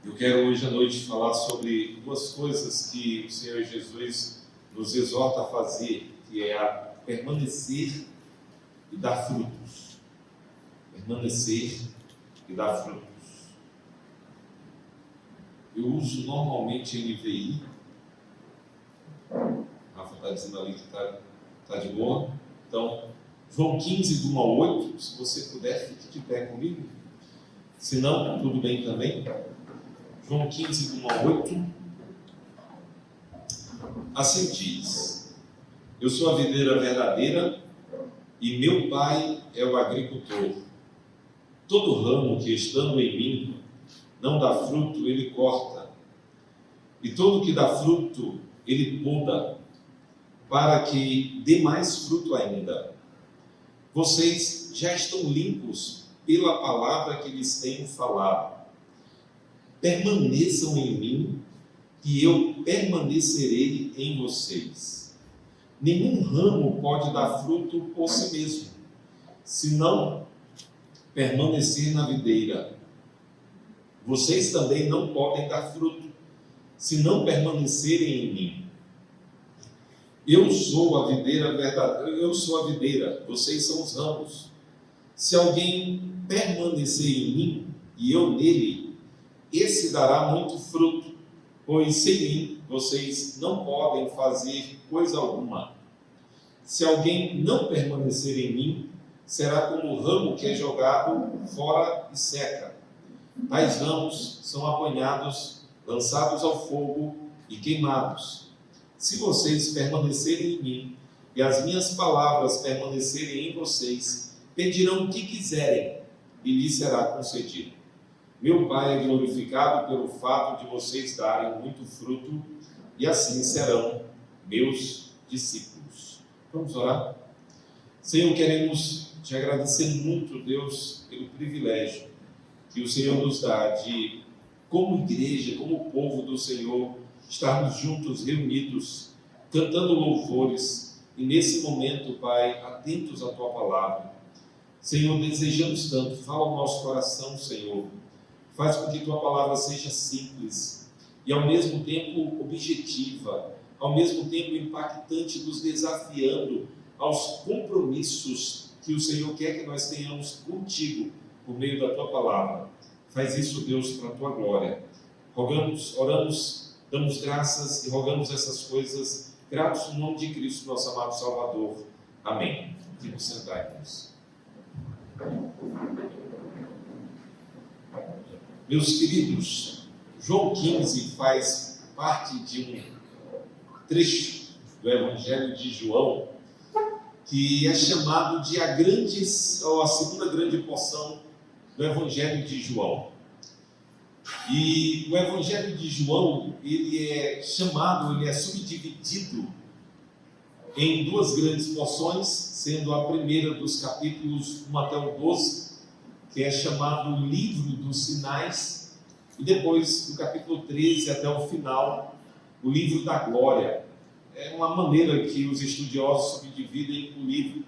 Eu quero hoje à noite falar sobre duas coisas que o Senhor Jesus nos exorta a fazer, que é a permanecer e dar frutos. Permanecer e dar frutos. Eu uso normalmente NVI. Rafa está dizendo ali que está de boa. Então, João 15, do 1 ao 8, se você puder, fique de pé comigo. Se não, tudo bem também. João 15, do 1 ao 8. Assim diz: Eu sou a videira verdadeira e meu Pai é o agricultor. Todo ramo que estando em mim não dá fruto, ele corta. E todo que dá fruto, ele poda, para que dê mais fruto ainda. Vocês já estão limpos pela palavra que lhes tenho falado. Permaneçam em mim, e eu permanecerei em vocês. Nenhum ramo pode dar fruto por si mesmo, se não permanecer na videira. Vocês também não podem dar fruto, se não permanecerem em mim. Eu sou a videira verdadeira, vocês são os ramos. Se alguém permanecer em mim e eu nele, esse dará muito fruto, pois sem mim vocês não podem fazer coisa alguma. Se alguém não permanecer em mim, será como o ramo que é jogado fora e seca. Tais ramos são apanhados, lançados ao fogo e queimados. Se vocês permanecerem em mim e as minhas palavras permanecerem em vocês, pedirão o que quiserem e lhes será concedido. Meu Pai é glorificado pelo fato de vocês darem muito fruto, e assim serão meus discípulos. Vamos orar? Senhor, queremos te agradecer muito, Deus, pelo privilégio que o Senhor nos dá de, como igreja, como povo do Senhor, estarmos juntos, reunidos, cantando louvores, e nesse momento, Pai, atentos à Tua palavra. Senhor, desejamos tanto, fala ao nosso coração, Senhor. Faz com que Tua palavra seja simples e ao mesmo tempo objetiva, ao mesmo tempo impactante, nos desafiando aos compromissos que o Senhor quer que nós tenhamos contigo por meio da Tua palavra. Faz isso, Deus, para a Tua glória. Rogamos, oramos, damos graças e rogamos essas coisas, gratos no nome de Cristo, nosso amado Salvador. Amém. Vamos sentar, irmãos. Meus queridos, João 15 faz parte de um trecho do Evangelho de João, que é chamado de a segunda grande porção do Evangelho de João. E o Evangelho de João, ele é subdividido em duas grandes porções, sendo a primeira dos capítulos 1 até o 12, que é chamado Livro dos Sinais, e depois do capítulo 13 até o final, o Livro da Glória. É uma maneira que os estudiosos subdividem o livro.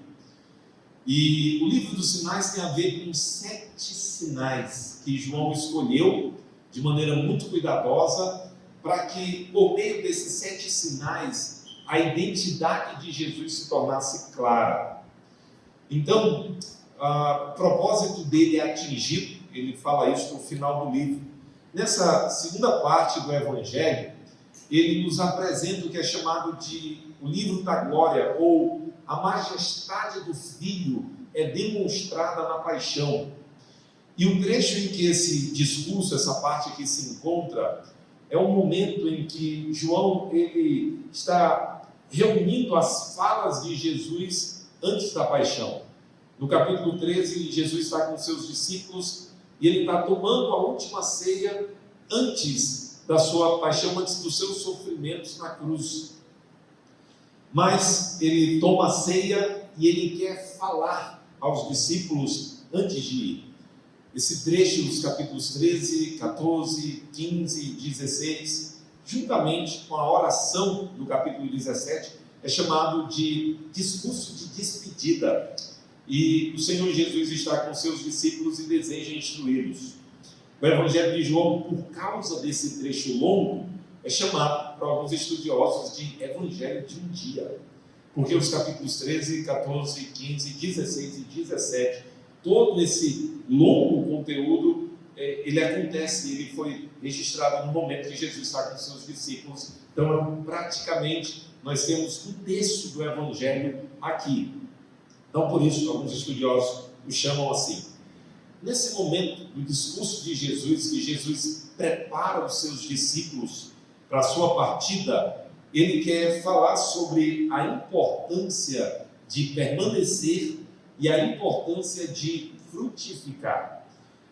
E o Livro dos Sinais tem a ver com 7 sinais que João escolheu de maneira muito cuidadosa, para que, por meio desses 7 sinais, a identidade de Jesus se tornasse clara. Então, o propósito dele é atingido, ele fala isso no final do livro. Nessa segunda parte do Evangelho, ele nos apresenta o que é chamado de o Livro da Glória, ou a majestade do Filho é demonstrada na paixão. E o trecho em que esse discurso, essa parte aqui se encontra, é um momento em que João ele está reunindo as falas de Jesus antes da paixão. No capítulo 13, Jesus está com seus discípulos e ele está tomando a última ceia antes da sua paixão, antes dos seus sofrimentos na cruz. Mas ele toma a ceia e ele quer falar aos discípulos antes de ir. Esse trecho dos capítulos 13, 14, 15 e 16, juntamente com a oração do capítulo 17, é chamado de discurso de despedida. E o Senhor Jesus está com seus discípulos e deseja instruí-los. O Evangelho de João, por causa desse trecho longo, é chamado, para alguns estudiosos, de Evangelho de um dia. Porque os capítulos 13, 14, 15, 16 e 17, todo esse longo conteúdo, ele acontece, ele foi registrado no momento que Jesus está com seus discípulos. Então, praticamente, nós temos um terço do Evangelho aqui. Então, por isso, alguns estudiosos o chamam assim. Nesse momento do discurso de Jesus, que Jesus prepara os seus discípulos para a sua partida, ele quer falar sobre a importância de permanecer e a importância de frutificar.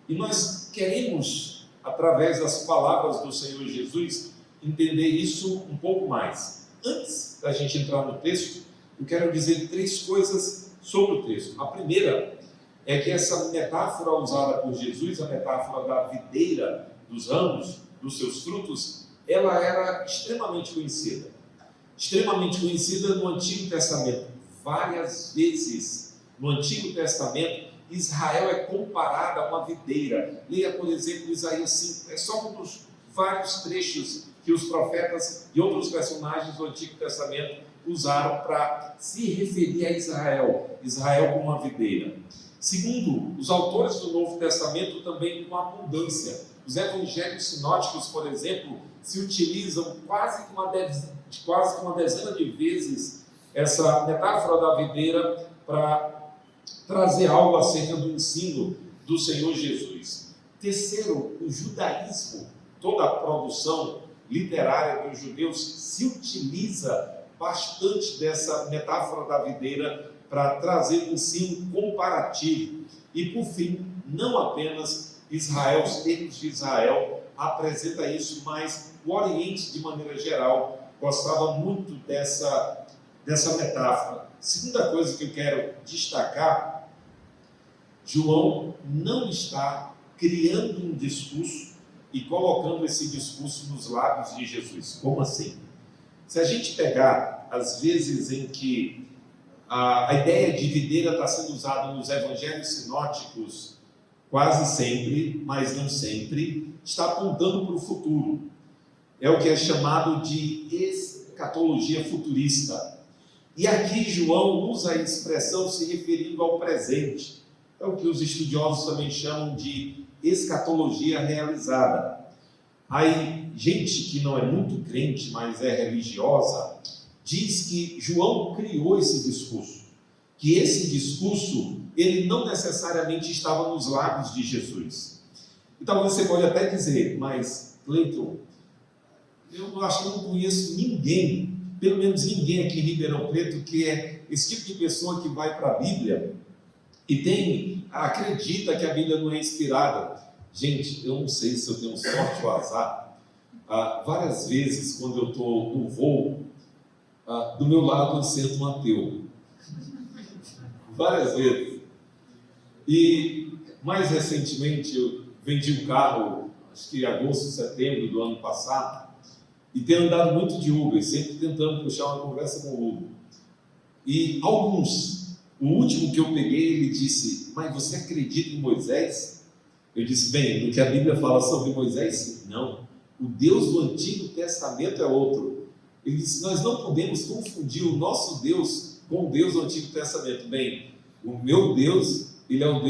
E nós queremos, através das palavras do Senhor Jesus, entender isso um pouco mais. Antes da gente entrar no texto, eu quero dizer 3 coisas sobre o texto. A primeira é que essa metáfora usada por Jesus, a metáfora da videira, dos ramos, dos seus frutos, ela era extremamente conhecida. Extremamente conhecida no Antigo Testamento. Várias vezes no Antigo Testamento, Israel é comparada a uma videira. Leia, por exemplo, Isaías 5. É só um dos vários trechos que os profetas e outros personagens do Antigo Testamento usaram para se referir a Israel. Israel como uma videira. Segundo, os autores do Novo Testamento também com abundância. Os evangelhos sinóticos, por exemplo, se utilizam quase que uma dezena de vezes essa metáfora da videira para trazer algo acerca do ensino do Senhor Jesus. Terceiro, o judaísmo, toda a produção literária dos judeus se utiliza bastante dessa metáfora da videira para trazer um ensino comparativo. E por fim, não apenas Israel, os termos de Israel apresenta isso, mas o Oriente, de maneira geral, gostava muito dessa metáfora. Segunda coisa que eu quero destacar, João não está criando um discurso e colocando esse discurso nos lábios de Jesus. Como assim? Se a gente pegar as vezes em que a ideia de videira está sendo usada nos evangelhos sinóticos, quase sempre, mas não sempre, está apontando para o futuro. É o que é chamado de escatologia futurista. E aqui João usa a expressão se referindo ao presente. É o que os estudiosos também chamam de escatologia realizada. Aí, gente que não é muito crente, mas é religiosa, diz que João criou esse discurso. Que esse discurso, ele não necessariamente estava nos lábios de Jesus. Então você pode até dizer, mas Cleiton, eu acho que eu não conheço ninguém, pelo menos ninguém aqui em Ribeirão Preto, que é esse tipo de pessoa que vai para a Bíblia e acredita que a Bíblia não é inspirada. Gente, eu não sei se eu tenho sorte ou azar. Várias vezes, quando eu estou no voo, do meu lado eu sento um ateu. Várias vezes. E mais recentemente eu vendi um carro, acho que em agosto, setembro do ano passado, e tenho andado muito de Uber, sempre tentando puxar uma conversa com o Uber. E alguns, o último que eu peguei, ele disse, mas você acredita em Moisés? Eu disse, bem, no que a Bíblia fala sobre Moisés, não. O Deus do Antigo Testamento é outro. Ele disse, nós não podemos confundir o nosso Deus com o Deus do Antigo Testamento. Bem, o meu Deus, ele é o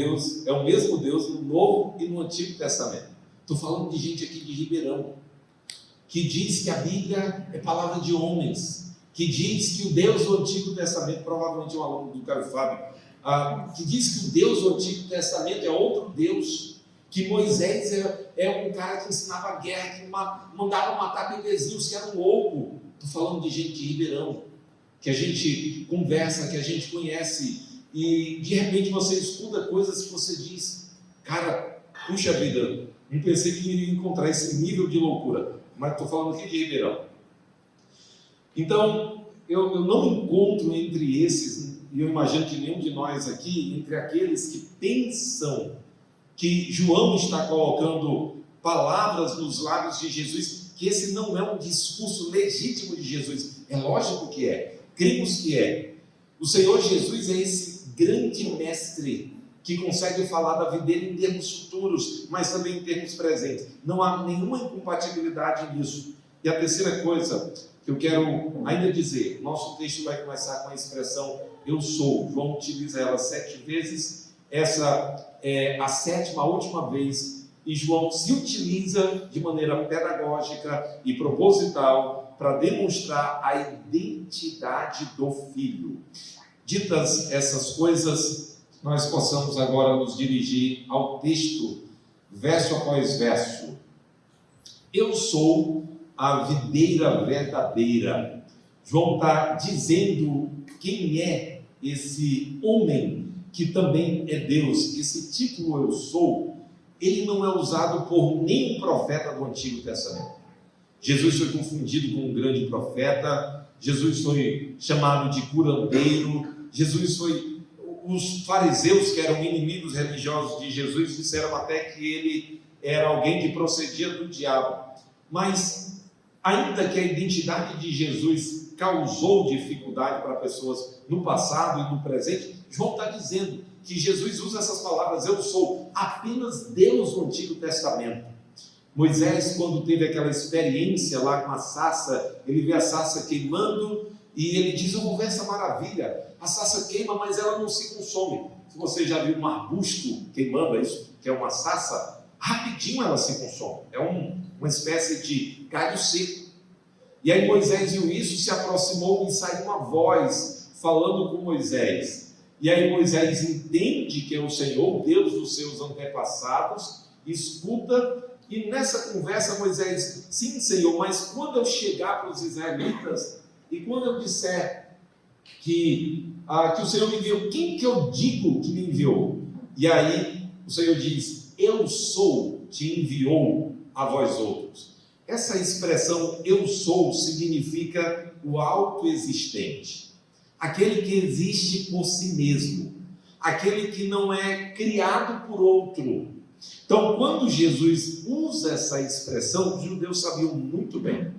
mesmo Deus no Novo e no Antigo Testamento. Estou falando de gente aqui de Ribeirão, que diz que a Bíblia é palavra de homens, que diz que o Deus do Antigo Testamento, provavelmente um aluno do Caio Fábio, que diz que o Deus do Antigo Testamento é outro Deus, que Moisés é um cara que ensinava guerra, que mandava matar bebezinhos que eram loucos. Estou falando de gente de Ribeirão, que a gente conversa, que a gente conhece, e de repente você escuta coisas que você diz, cara, puxa vida, não pensei que iria encontrar esse nível de loucura, mas estou falando aqui de Ribeirão. Então, eu não encontro entre esses, e eu imagino que nenhum de nós aqui, entre aqueles que pensam que João está colocando palavras nos lábios de Jesus, que esse não é um discurso legítimo de Jesus. É lógico que é, cremos que é. O Senhor Jesus é esse grande mestre que consegue falar da videira em termos futuros, mas também em termos presentes. Não há nenhuma incompatibilidade nisso. E a terceira coisa que eu quero ainda dizer, nosso texto vai começar com a expressão eu sou. João utiliza ela 7 vezes, essa é a 7ª, a última vez, e João se utiliza de maneira pedagógica e proposital para demonstrar a identidade do Filho. Ditas essas coisas, nós possamos agora nos dirigir ao texto, verso após verso. Eu sou a videira verdadeira. João está dizendo quem é esse homem que também é Deus. Esse título eu sou, ele não é usado por nenhum profeta do Antigo Testamento. Jesus foi confundido com um grande profeta, Jesus foi chamado de curandeiro, Jesus foi... Os fariseus, que eram inimigos religiosos de Jesus, disseram até que ele era alguém que procedia do diabo. Mas, ainda que a identidade de Jesus causou dificuldade para pessoas no passado e no presente, João está dizendo que Jesus usa essas palavras, eu sou, apenas Deus no Antigo Testamento. Moisés, quando teve aquela experiência lá com a sarça, ele vê a sarça queimando e ele diz, eu vou ver essa maravilha, a sarça queima, mas ela não se consome. Se você já viu um arbusto queimando, isso que é uma sarça, rapidinho ela se consome, é uma espécie de galho seco. E aí Moisés viu isso, se aproximou e saiu uma voz falando com Moisés. E aí Moisés entende que é o Senhor, Deus dos seus antepassados, escuta, e nessa conversa Moisés, sim Senhor, mas quando eu chegar para os israelitas, e quando eu disser que o Senhor me enviou, quem que eu digo que me enviou? E aí o Senhor diz, eu sou, te enviou a vós outros. Essa expressão eu sou significa o autoexistente, aquele que existe por si mesmo, aquele que não é criado por outro. Então, quando Jesus usa essa expressão, os judeus sabiam muito bem,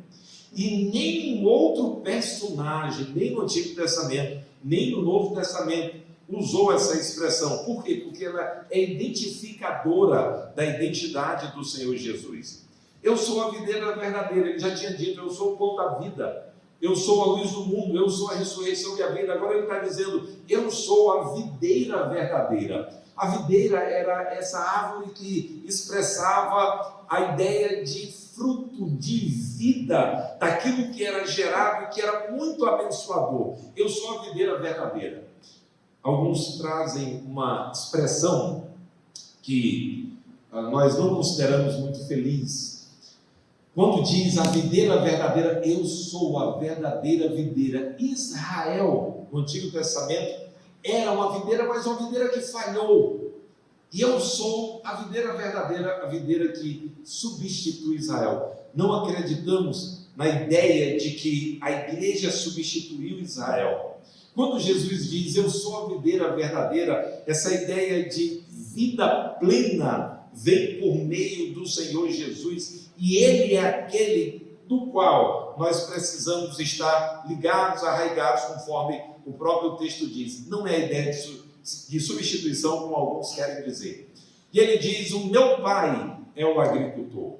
e nenhum outro personagem, nem no Antigo Testamento, nem no Novo Testamento, usou essa expressão. Por quê? Porque ela é identificadora da identidade do Senhor Jesus. Eu sou a videira verdadeira, ele já tinha dito, eu sou o pão da vida, eu sou a luz do mundo, eu sou a ressurreição e a vida. Agora ele está dizendo, eu sou a videira verdadeira. A videira era essa árvore que expressava a ideia de fruto, de vida, daquilo que era gerado, que era muito abençoador. Eu sou a videira verdadeira. Alguns trazem uma expressão que nós não consideramos muito feliz. Quando diz a videira verdadeira, eu sou a verdadeira videira. Israel, no Antigo Testamento, era uma videira, mas uma videira que falhou. E eu sou a videira verdadeira, a videira que substitui Israel. Não acreditamos na ideia de que a igreja substituiu Israel. Quando Jesus diz, eu sou a videira verdadeira, essa ideia de vida plena vem por meio do Senhor Jesus, e Ele é aquele do qual nós precisamos estar ligados, arraigados, conforme o próprio texto diz. Não é a ideia de substituição, como alguns querem dizer. E ele diz, o meu pai é o agricultor.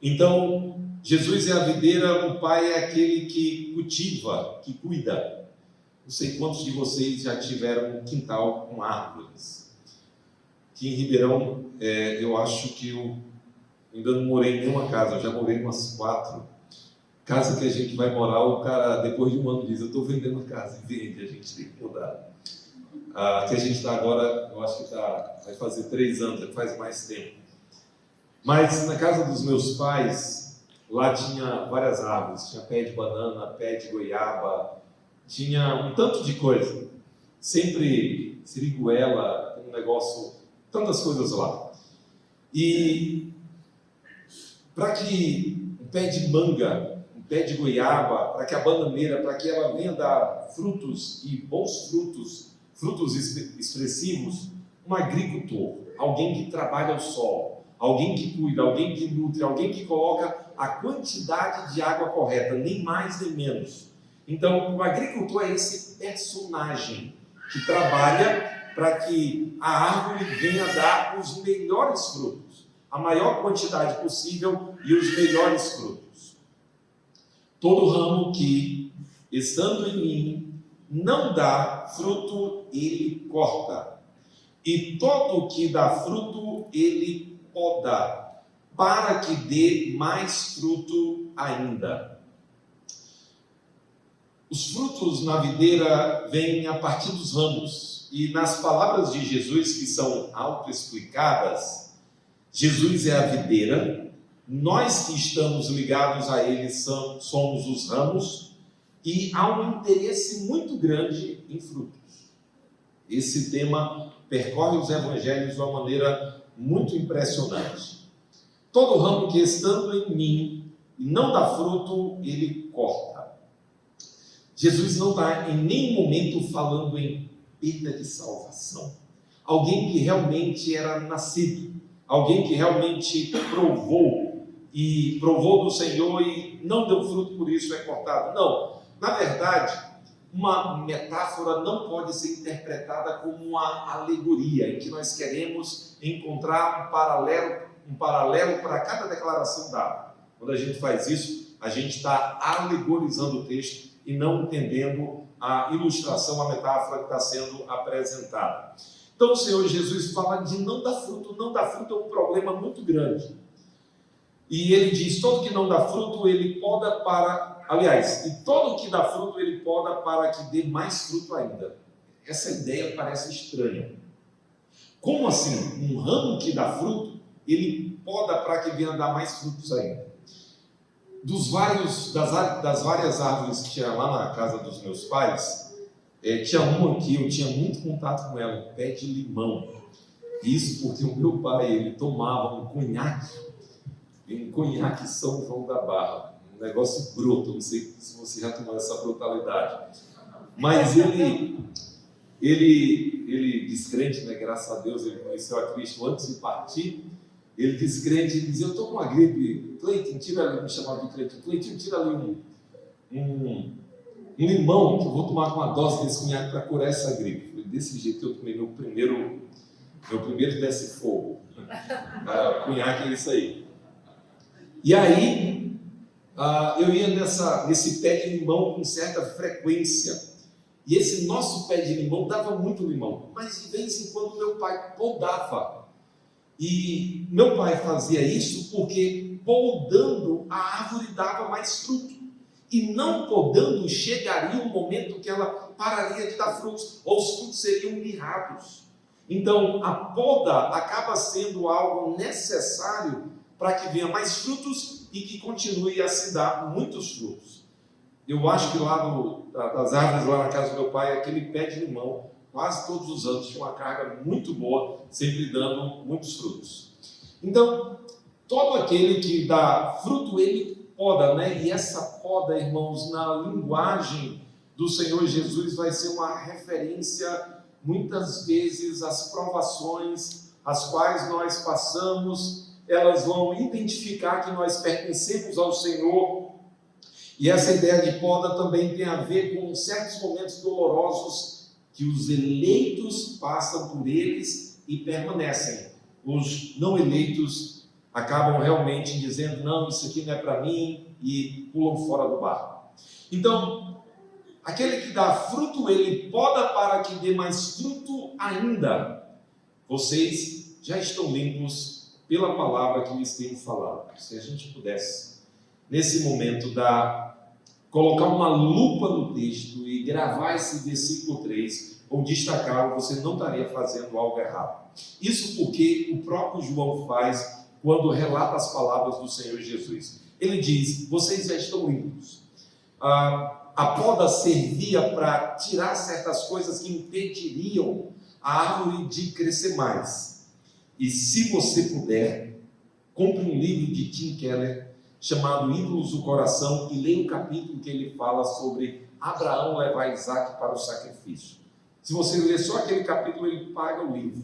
Então, Jesus é a videira, o pai é aquele que cultiva, que cuida. Não sei quantos de vocês já tiveram um quintal com árvores. Aqui em Ribeirão, eu acho que eu ainda não morei em nenhuma casa, eu já morei em umas 4. Casa que a gente vai morar, o cara, depois de um ano, diz, eu estou vendendo a casa, e vende, a gente tem que mudar. Que a gente está agora, eu acho que vai fazer 3 anos, já faz mais tempo. Mas na casa dos meus pais, lá tinha várias árvores, tinha pé de banana, pé de goiaba, tinha um tanto de coisa, sempre siriguela, um negócio, tantas coisas lá. E para que um pé de manga, um pé de goiaba, para que a bananeira, para que ela venha dar frutos e bons frutos expressivos, um agricultor, alguém que trabalha o solo, alguém que cuida, alguém que nutre, alguém que coloca a quantidade de água correta, nem mais nem menos. Então, o agricultor é esse personagem que trabalha para que a árvore venha dar os melhores frutos, a maior quantidade possível e os melhores frutos. Todo ramo que, estando em mim, não dá fruto, ele corta. E todo que dá fruto, ele poda, para que dê mais fruto ainda. Os frutos na videira vêm a partir dos ramos. E nas palavras de Jesus, que são autoexplicadas, Jesus é a videira, nós que estamos ligados a Ele somos os ramos, e há um interesse muito grande em frutos. Esse tema percorre os evangelhos de uma maneira muito impressionante. Todo ramo que estando em mim e não dá fruto, ele corta. Jesus não está em nenhum momento falando em perda de salvação. Alguém que realmente era nascido, alguém que realmente provou do Senhor e não deu fruto, por isso é cortado. Não, na verdade, uma metáfora não pode ser interpretada como uma alegoria, em que nós queremos encontrar um paralelo para cada declaração dada. Quando a gente faz isso, a gente está alegorizando o texto e não entendendo a ilustração, a metáfora que está sendo apresentada. Então o Senhor Jesus fala de não dar fruto. Não dar fruto é um problema muito grande. E ele diz, todo que não dá fruto, ele poda para... Aliás, e todo que dá fruto, ele poda para que dê mais fruto ainda. Essa ideia parece estranha. Como assim? Um ramo que dá fruto, ele poda para que venha dar mais frutos ainda. Das várias árvores que tinha lá na casa dos meus pais, tinha uma que eu tinha muito contato com ela, um pé de limão. Isso porque o meu pai, ele tomava um conhaque São João da Barra, um negócio bruto, não sei se você já tomou essa brutalidade, mas ele descrente, né, graças a Deus, ele conheceu a Cristo antes de partir. Ele descrente, ele dizia, eu estou com uma gripe, Cleiton, tira ali, me chamava de Cleiton, tira ali um limão, que eu vou tomar com uma dose desse conhaque para curar essa gripe. Foi desse jeito que eu tomei meu primeiro desce fogo. Conhaque é isso aí. E aí, eu ia nesse pé de limão com certa frequência. E esse nosso pé de limão dava muito limão. Mas de vez em quando meu pai podava. E meu pai fazia isso porque podando a árvore dava mais fruto. E não podando chegaria um momento que ela pararia de dar frutos. Ou os frutos seriam mirrados. Então a poda acaba sendo algo necessário para que venha mais frutos e que continue a se dar muitos frutos. Eu acho que lá das árvores, lá na casa do meu pai, aquele pé de limão, quase todos os anos, tinha uma carga muito boa, sempre dando muitos frutos. Então, todo aquele que dá fruto, ele poda, né? E essa poda, irmãos, na linguagem do Senhor Jesus, vai ser uma referência, muitas vezes, às provações as quais nós passamos. Elas vão identificar que nós pertencemos ao Senhor. E essa ideia de poda também tem a ver com certos momentos dolorosos que os eleitos passam por eles e permanecem. Os não eleitos acabam realmente dizendo, não, isso aqui não é para mim, e pulam fora do barco. Então, aquele que dá fruto, ele poda para que dê mais fruto ainda. Vocês já estão limpos pela palavra que lhes tenho falado. Se a gente pudesse, nesse momento, colocar uma lupa no texto e gravar esse versículo 3, ou destacar, você não estaria fazendo algo errado. Isso porque o próprio João faz quando relata as palavras do Senhor Jesus. Ele diz, vocês já estão limpos. A poda servia para tirar certas coisas que impediriam a árvore de crescer mais. E se você puder, compre um livro de Tim Keller chamado Ídolos do Coração e leia o capítulo que ele fala sobre Abraão levar Isaac para o sacrifício. Se você ler só aquele capítulo, ele paga o livro.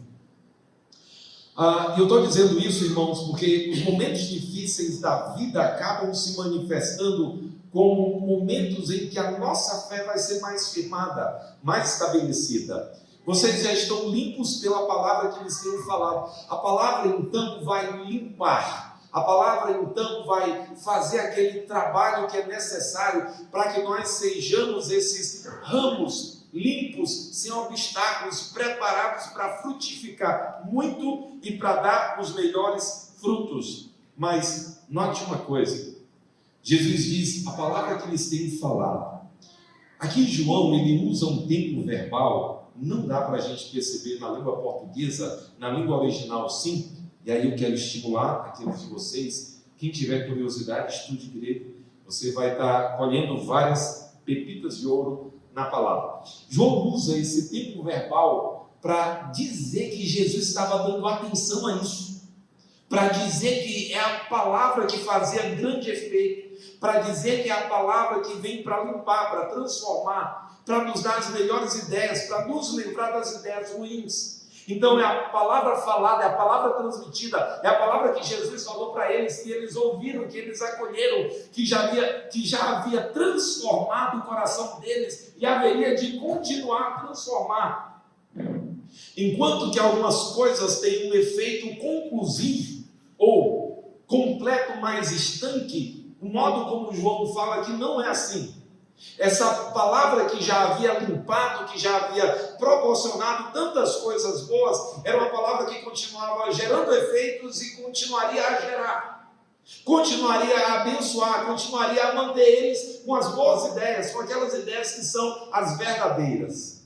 Eu estou dizendo isso, irmãos, porque os momentos difíceis da vida acabam se manifestando como momentos em que a nossa fé vai ser mais firmada, mais estabelecida. Vocês já estão limpos pela palavra que lhes tenho falado. A palavra então vai limpar. A palavra então vai fazer aquele trabalho que é necessário para que nós sejamos esses ramos limpos, sem obstáculos, preparados para frutificar muito e para dar os melhores frutos. Mas note uma coisa, Jesus diz, a palavra que lhes tenho falado. Aqui João, ele usa um tempo verbal, não dá para a gente perceber na língua portuguesa, na língua original sim, e aí eu quero estimular aqueles de vocês, quem tiver curiosidade, estude grego, você vai estar colhendo várias pepitas de ouro na palavra. João usa esse tempo verbal para dizer que Jesus estava dando atenção a isso, para dizer que é a palavra que fazia grande efeito, para dizer que é a palavra que vem para limpar, para transformar, para nos dar as melhores ideias, para nos livrar das ideias ruins. Então é a palavra falada, é a palavra transmitida, é a palavra que Jesus falou para eles, que eles ouviram, que eles acolheram, que já havia transformado o coração deles e haveria de continuar a transformar. Enquanto que algumas coisas têm um efeito conclusivo ou completo, mais estanque, o modo como João fala que não é assim. Essa palavra que já havia limpado, que já havia proporcionado tantas coisas boas, era uma palavra que continuava gerando efeitos e continuaria a gerar, continuaria a abençoar, continuaria a manter eles com as boas ideias, com aquelas ideias que são as verdadeiras.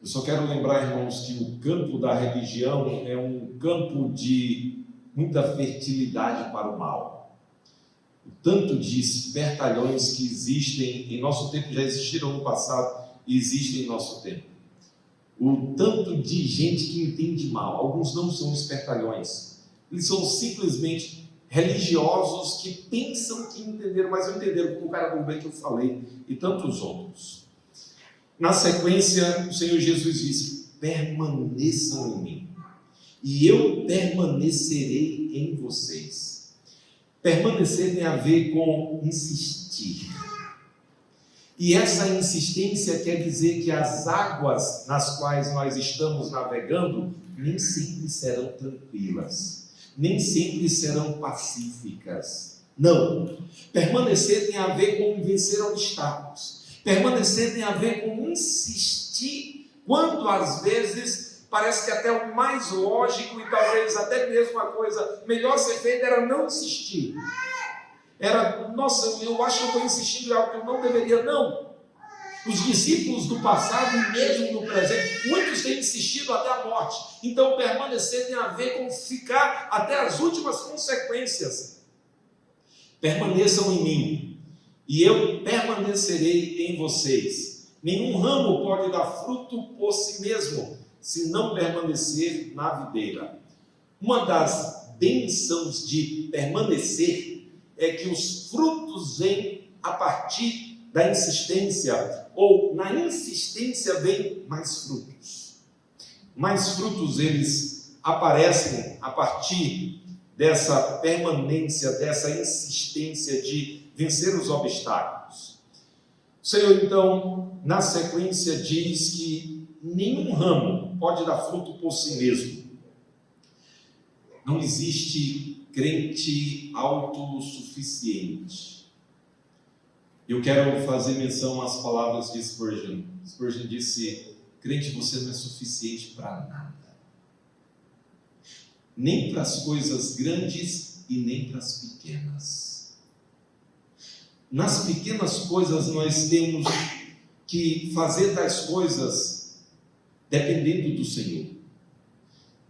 Eu só quero lembrar, irmãos, que o campo da religião é um campo de muita fertilidade para o mal. O tanto de espertalhões que existem em nosso tempo, já existiram no passado e existem em nosso tempo. O tanto de gente que entende mal. Alguns não são espertalhões, eles são simplesmente religiosos que pensam que entenderam, mas não entenderam, como o cara do bem que eu falei e tantos outros. Na sequência, o Senhor Jesus disse: permaneçam em mim e eu permanecerei em vocês. Permanecer tem a ver com insistir. E essa insistência quer dizer que as águas nas quais nós estamos navegando nem sempre serão tranquilas, nem sempre serão pacíficas. Não. Permanecer tem a ver com vencer obstáculos. Permanecer tem a ver com insistir, quando às vezes parece que até o mais lógico e talvez até mesmo a coisa melhor ser feita era não insistir. Era, nossa, eu acho que eu estou insistindo em algo que eu não deveria, não. Os discípulos do passado e mesmo no presente, muitos têm insistido até a morte. Então permanecer tem a ver com ficar até as últimas consequências. Permaneçam em mim e eu permanecerei em vocês. Nenhum ramo pode dar fruto por si mesmo, se não permanecer na videira. Uma das bênçãos de permanecer é que os frutos vêm a partir da insistência, ou na insistência vem mais frutos. Mais frutos eles aparecem a partir dessa permanência, dessa insistência de vencer os obstáculos. O Senhor então, na sequência, diz que nenhum ramo pode dar fruto por si mesmo. Não existe crente autossuficiente. Eu quero fazer menção às palavras de Spurgeon. Spurgeon disse: crente, você não é suficiente para nada. Nem para as coisas grandes e nem para as pequenas. Nas pequenas coisas nós temos que fazer das coisas dependendo do Senhor.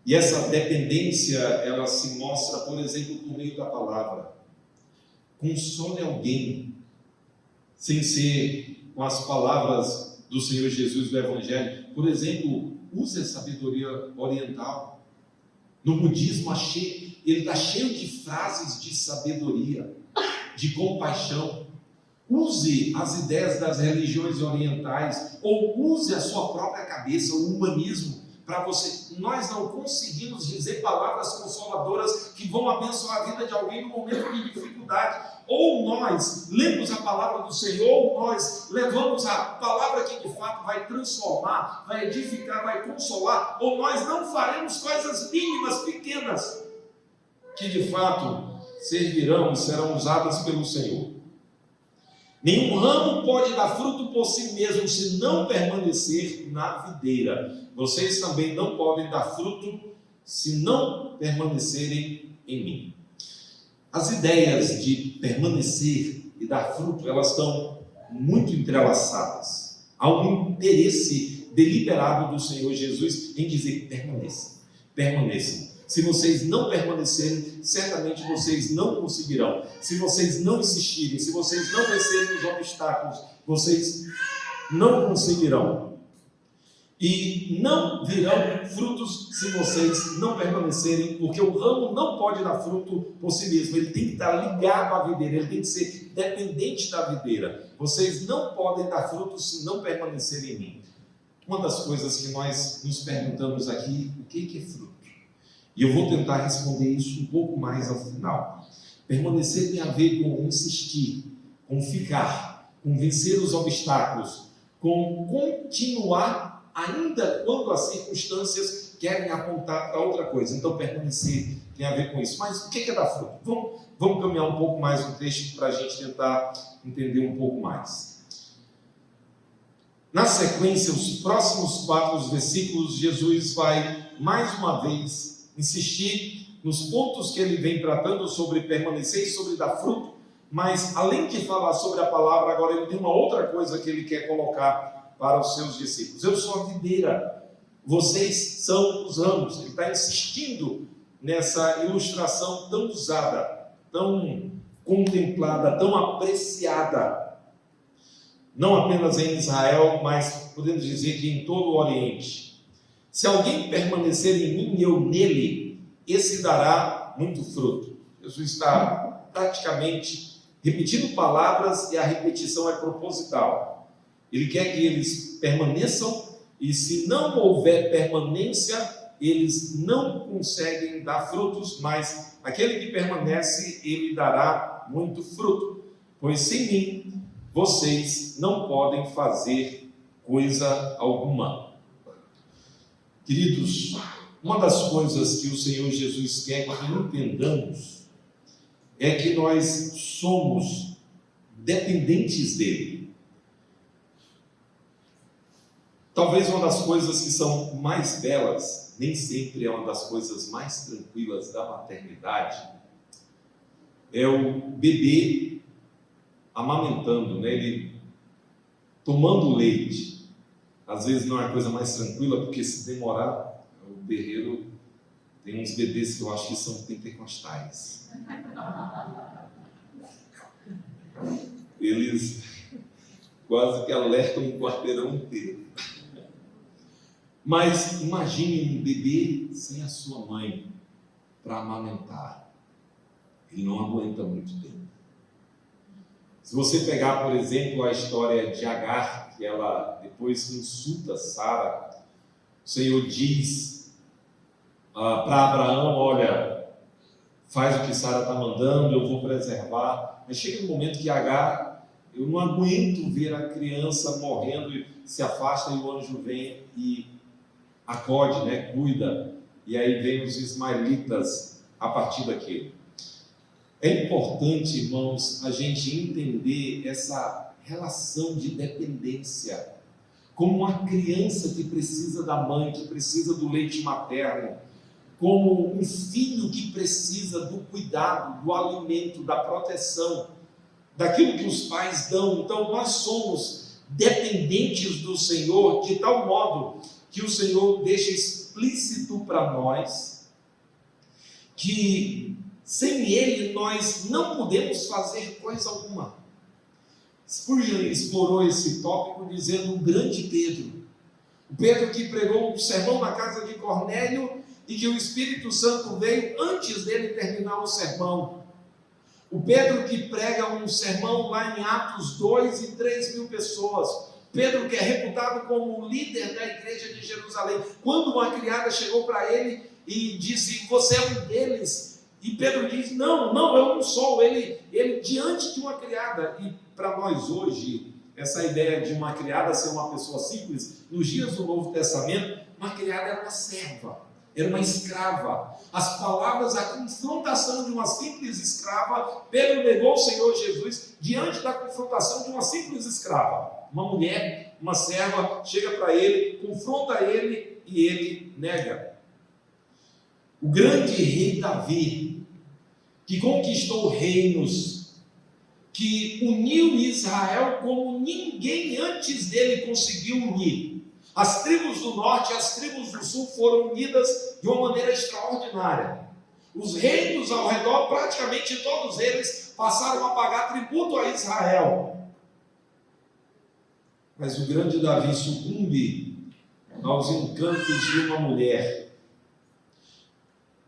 E essa dependência, ela se mostra, por exemplo, por meio da palavra. Console alguém, sem ser com as palavras do Senhor Jesus do Evangelho. Por exemplo, use a sabedoria oriental. No budismo, ele está cheio de frases de sabedoria, de compaixão. Use as ideias das religiões orientais, ou use a sua própria cabeça, o humanismo, para você. Nós não conseguimos dizer palavras consoladoras que vão abençoar a vida de alguém no momento de dificuldade. Ou nós lemos a palavra do Senhor, ou nós levamos a palavra que de fato vai transformar, vai edificar, vai consolar, ou nós não faremos coisas mínimas, pequenas, que de fato servirão e serão usadas pelo Senhor. Nenhum ramo pode dar fruto por si mesmo se não permanecer na videira. Vocês também não podem dar fruto se não permanecerem em mim. As ideias de permanecer e dar fruto, elas estão muito entrelaçadas. Há um interesse deliberado do Senhor Jesus em dizer: permaneçam, permaneçam. Se vocês não permanecerem, certamente vocês não conseguirão. Se vocês não insistirem, se vocês não vencerem os obstáculos, vocês não conseguirão. E não virão frutos se vocês não permanecerem, porque o ramo não pode dar fruto por si mesmo. Ele tem que estar ligado à videira, ele tem que ser dependente da videira. Vocês não podem dar frutos se não permanecerem em mim. Uma das coisas que nós nos perguntamos aqui: o que é fruto? E eu vou tentar responder isso um pouco mais ao final. Permanecer tem a ver com insistir, com ficar, com vencer os obstáculos, com continuar ainda quando as circunstâncias querem apontar para outra coisa. Então, permanecer tem a ver com isso. Mas o que é dar fruto? Vamos caminhar um pouco mais no texto para a gente tentar entender um pouco mais. Na sequência, os próximos 4 versículos, Jesus vai mais uma vez insistir nos pontos que ele vem tratando sobre permanecer e sobre dar fruto, mas além de falar sobre a palavra, agora ele tem uma outra coisa que ele quer colocar para os seus discípulos. Eu sou a videira, vocês são os ramos. Ele está insistindo nessa ilustração tão usada, tão contemplada, tão apreciada, não apenas em Israel, mas podemos dizer que em todo o Oriente. Se alguém permanecer em mim e eu nele, esse dará muito fruto. Jesus está praticamente repetindo palavras e a repetição é proposital. Ele quer que eles permaneçam e se não houver permanência, eles não conseguem dar frutos, mas aquele que permanece, ele dará muito fruto. Pois sem mim, vocês não podem fazer coisa alguma. Queridos, uma das coisas que o Senhor Jesus quer que entendamos é que nós somos dependentes dele. Talvez uma das coisas que são mais belas, nem sempre é uma das coisas mais tranquilas da maternidade, é o bebê amamentando, né? Ele tomando leite. Às vezes não é a coisa mais tranquila, porque se demorar, o berreiro tem uns bebês que eu acho que são pentecostais. Eles quase que alertam um quarteirão inteiro. Mas imagine um bebê sem a sua mãe para amamentar. Ele não aguenta muito tempo. Se você pegar, por exemplo, a história de Agar, que ela depois insulta Sara, o Senhor diz para Abraão: olha, faz o que Sara está mandando, eu vou preservar. Mas chega um momento que Agar, eu não aguento ver a criança morrendo, e se afasta, e o anjo vem e acode, né, cuida, e aí vem os ismaelitas a partir daquele. É importante, irmãos, a gente entender essa relação de dependência, como uma criança que precisa da mãe, que precisa do leite materno, como um filho que precisa do cuidado, do alimento, da proteção, daquilo que os pais dão. Então nós somos dependentes do Senhor de tal modo que o Senhor deixa explícito para nós que sem Ele nós não podemos fazer coisa alguma. Spurgeon explorou esse tópico dizendo: o grande Pedro, o Pedro que pregou um sermão na casa de Cornélio e que o Espírito Santo veio antes dele terminar o sermão. O Pedro que prega um sermão lá em Atos 2 e 3.000 pessoas. Pedro, que é reputado como o líder da igreja de Jerusalém, quando uma criada chegou para ele e disse: você é um deles? E Pedro diz: não, eu não sou. Ele diante de uma criada. E para nós hoje, essa ideia de uma criada ser uma pessoa simples, nos dias do Novo Testamento, uma criada era uma serva, era uma escrava. As palavras, a confrontação de uma simples escrava, Pedro negou o Senhor Jesus diante da confrontação de uma simples escrava. Uma mulher, uma serva, chega para ele, confronta ele e ele nega. O grande rei Davi, que conquistou reinos, que uniu Israel como ninguém antes dele conseguiu unir. As tribos do norte e as tribos do sul foram unidas de uma maneira extraordinária. Os reinos ao redor, praticamente todos eles, passaram a pagar tributo a Israel. Mas o grande Davi sucumbe aos encantos de uma mulher.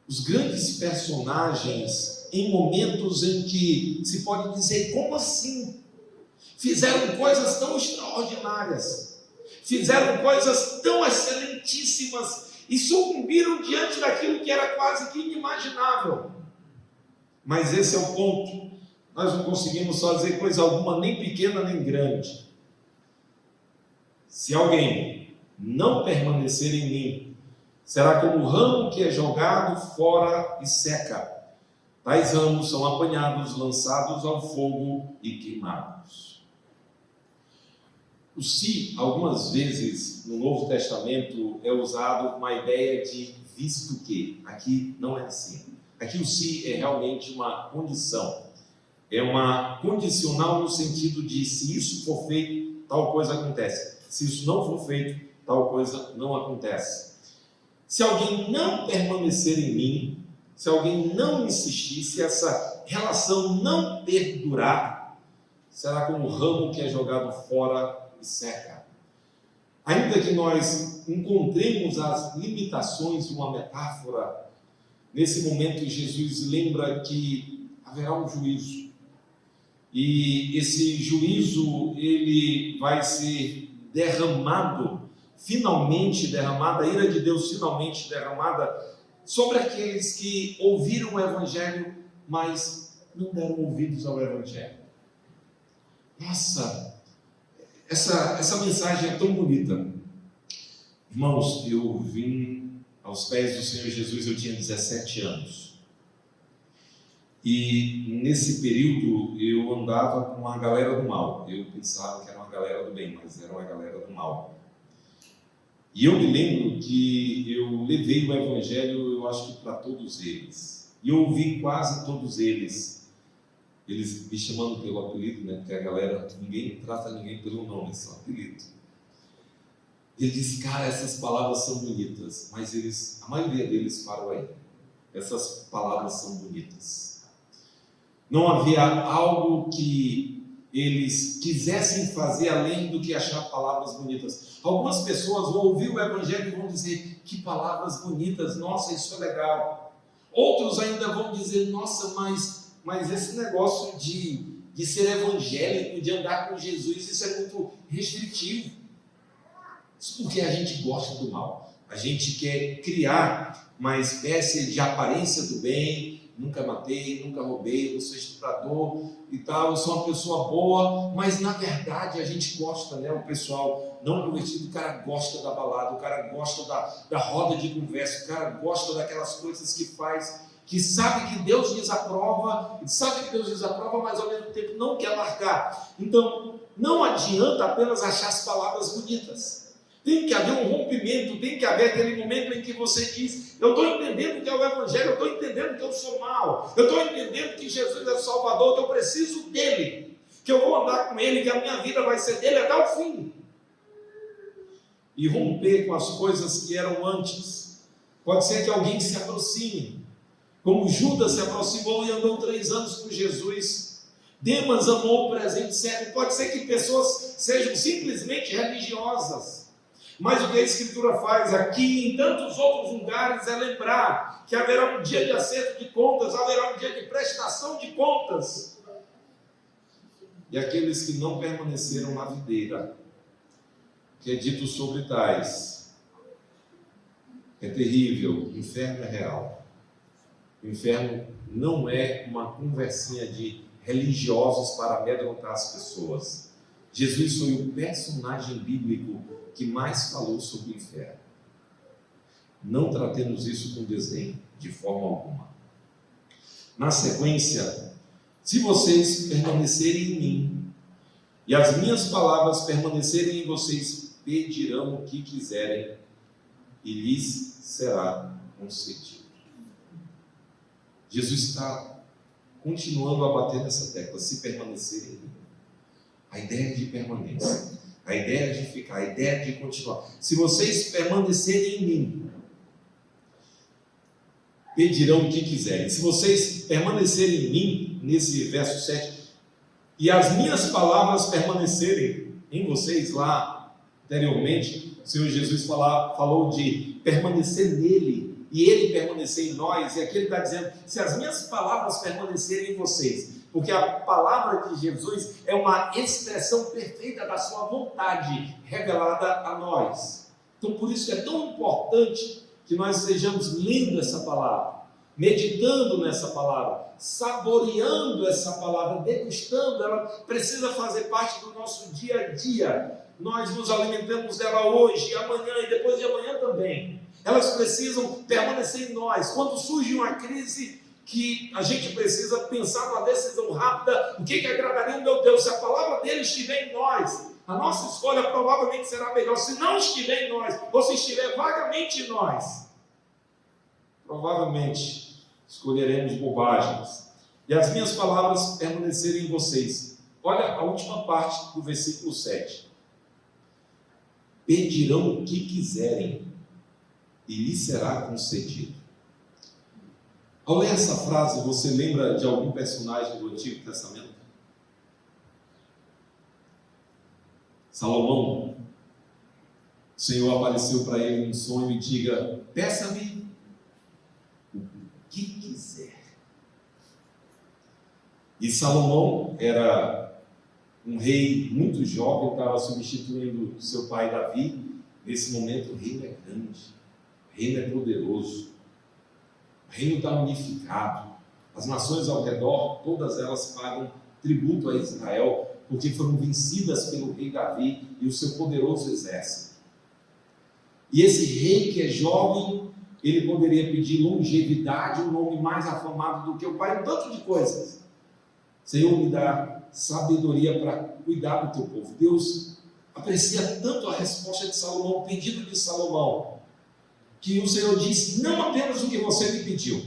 Os grandes personagens, em momentos em que se pode dizer: como assim? Fizeram coisas tão extraordinárias, fizeram coisas tão excelentíssimas e sucumbiram diante daquilo que era quase que inimaginável. Mas esse é o ponto. Nós não conseguimos fazer coisa alguma, nem pequena nem grande. Se alguém não permanecer em mim, será como o ramo que é jogado fora e seca. Tais ramos são apanhados, lançados ao fogo e queimados. O se, algumas vezes no Novo Testamento, é usado com a ideia de visto que. Aqui não é assim. Aqui o se é realmente uma condição. É uma condicional no sentido de: se isso for feito, tal coisa acontece. Se isso não for feito, tal coisa não acontece. Se alguém não permanecer em mim, se alguém não insistir, se essa relação não perdurar, será como o ramo que é jogado fora e seca. Ainda que nós encontremos as limitações de uma metáfora, nesse momento Jesus lembra que haverá um juízo. E esse juízo, ele vai ser derramado, finalmente derramada, a ira de Deus finalmente derramada sobre aqueles que ouviram o Evangelho, mas não deram ouvidos ao Evangelho. Nossa, essa mensagem é tão bonita. Irmãos, eu vim aos pés do Senhor Jesus, eu tinha 17 anos. E nesse período eu andava com a galera do mal. Eu pensava que era uma galera do bem, mas era uma galera do mal. E eu me lembro que eu levei o Evangelho, eu acho que para todos eles. E eu ouvi quase todos eles me chamando pelo apelido, né? Porque a galera, ninguém trata ninguém pelo nome, é só apelido. Ele disse: cara, essas palavras são bonitas, mas a maioria deles parou aí. Essas palavras são bonitas. Não havia algo que eles quisessem fazer além do que achar palavras bonitas. Algumas pessoas vão ouvir o Evangelho e vão dizer: que palavras bonitas, nossa, isso é legal. Outros ainda vão dizer: nossa, mas esse negócio de ser evangélico, de andar com Jesus, isso é muito restritivo. Isso porque a gente gosta do mal. A gente quer criar uma espécie de aparência do bem. Nunca matei, nunca roubei, eu sou estuprador e tal, eu sou uma pessoa boa, mas na verdade a gente gosta, né? O pessoal não convertido, o cara gosta da balada, o cara gosta da roda de conversa, o cara gosta daquelas coisas que faz, que sabe que Deus desaprova, mas ao mesmo tempo não quer largar. Então, não adianta apenas achar as palavras bonitas. Tem que haver um rompimento, tem que haver aquele momento em que você diz: eu estou entendendo que é o Evangelho, eu estou entendendo que eu sou mal, eu estou entendendo que Jesus é o Salvador, que eu preciso dele, que eu vou andar com ele, que a minha vida vai ser dele até o fim. E romper com as coisas que eram antes. Pode ser que alguém se aproxime, como Judas se aproximou e andou 3 anos com Jesus. Demas amou o presente século. Pode ser que pessoas sejam simplesmente religiosas. Mas o que a Escritura faz aqui e em tantos outros lugares é lembrar que haverá um dia de acerto de contas, haverá um dia de prestação de contas. E aqueles que não permaneceram na videira que é dito sobre tais é terrível, o inferno é real. O inferno não é uma conversinha de religiosos para amedrontar as pessoas. Jesus foi o personagem bíblico que mais falou sobre o inferno. Não tratemos isso com desdém, de forma alguma. Na sequência, se vocês permanecerem em mim, e as minhas palavras permanecerem em vocês, pedirão o que quiserem, e lhes será concedido. Jesus está continuando a bater nessa tecla, se permanecerem em mim. A ideia de permanência, a ideia de ficar, a ideia de continuar. Se vocês permanecerem em mim, pedirão o que quiserem. Se vocês permanecerem em mim, nesse verso 7, e as minhas palavras permanecerem em vocês, lá anteriormente, o Senhor Jesus falou de permanecer nele, e ele permanecer em nós, e aqui ele está dizendo, se as minhas palavras permanecerem em vocês, porque a palavra de Jesus é uma expressão perfeita da sua vontade, revelada a nós. Então por isso é tão importante que nós estejamos lendo essa palavra, meditando nessa palavra, saboreando essa palavra, degustando, ela precisa fazer parte do nosso dia a dia. Nós nos alimentamos dela hoje, amanhã e depois de amanhã também. Elas precisam permanecer em nós. Quando surge uma crise que a gente precisa pensar numa decisão rápida, o que agradaria o meu Deus? Se a palavra dele estiver em nós, a nossa escolha provavelmente será melhor. Se não estiver em nós, ou se estiver vagamente em nós, provavelmente escolheremos bobagens. E as minhas palavras permanecerem em vocês. Olha a última parte do versículo 7. Pedirão o que quiserem, e lhes será concedido. Ao ler essa frase, você lembra de algum personagem do Antigo Testamento? Salomão. O Senhor apareceu para ele em um sonho e diga: peça-me o que quiser. E Salomão era um rei muito jovem, estava substituindo seu pai Davi. Nesse momento o reino é grande, o reino é poderoso, o reino está unificado. As nações ao redor, todas elas pagam tributo a Israel, porque foram vencidas pelo rei Davi e o seu poderoso exército. E esse rei que é jovem, ele poderia pedir longevidade, um nome mais afamado do que o pai, um tanto de coisas. Senhor, me dá sabedoria para cuidar do teu povo. Deus aprecia tanto a resposta de Salomão, o pedido de Salomão, que o Senhor disse, não apenas o que você me pediu,